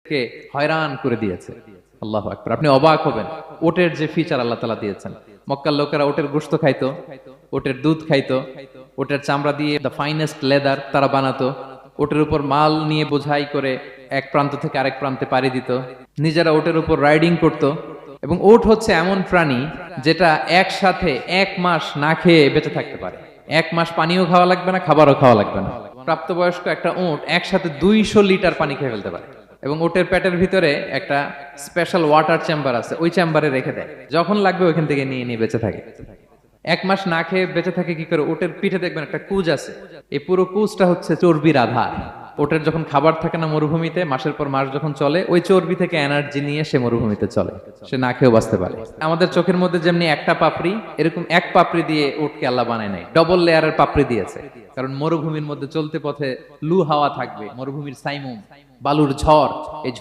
কে হয়রান করে দিয়েছে। আল্লাহু আকবার, আপনি অবাক হবেন ওটের যে ফিচার আল্লাহ তাআলা দিয়েছেন। মক্কার লোকেরা ওটের গোশত খাইতো, ওটের দুধ খাইতো, ওটের চামড়া দিয়ে দ্য ফাইনেস্ট লেদার তারা বানাতো, ওটের উপর মাল নিয়ে বোঝাই করে এক প্রান্ত থেকে আরেক প্রান্তে পাড়ি দিত, নিজেরা ওটের উপর রাইডিং করত। এবং ওট হচ্ছে এমন প্রাণী যেটা একসাথে 1 মাস না খেয়ে বেঁচে থাকতে পারে। 1 মাস পানিও খাওয়া লাগবে না, খাবারও খাওয়া লাগবে না। প্রাপ্তবয়স্ক একটা ওট একসাথে 200 লিটার পানি খেয়ে ফেলতে পারে। এবং ওটের পেটের ভিতরে একটা স্পেশাল ওয়াটার চেম্বার আছে, ওই চেম্বারে রেখে দেয়, যখন লাগবে ওইখান থেকে নিয়ে নিয়ে বেঁচে থাকে। 1 মাস না খেয়ে বেঁচে থাকে কি করে? ওটের পিঠে দেখবেন একটা কুজ আছে, এই পুরো কুজটা হচ্ছে চর্বির আধার। ওটের যখন খাবার থাকে না মরুভূমিতে, মাসের পর মাস যখন চলে, ওই চর্বি থেকে এনার্জি নিয়ে সে মরুভূমিতে চলে, সে না খেয়েও বাঁচতে পারে। আমাদের চোখের মধ্যে যেমনি একটা পাপড়ি, এরকম এক পাপড়ি দিয়ে উটকে আল্লাহ বানায় নাই, ডবল লেয়ারের পাপড়ি দিয়েছে। কারণ মরুভূমির মধ্যে চলতে পথে লু হাওয়া থাকবে, মরুভূমির সাইমুম, বালুর ঝড়, এই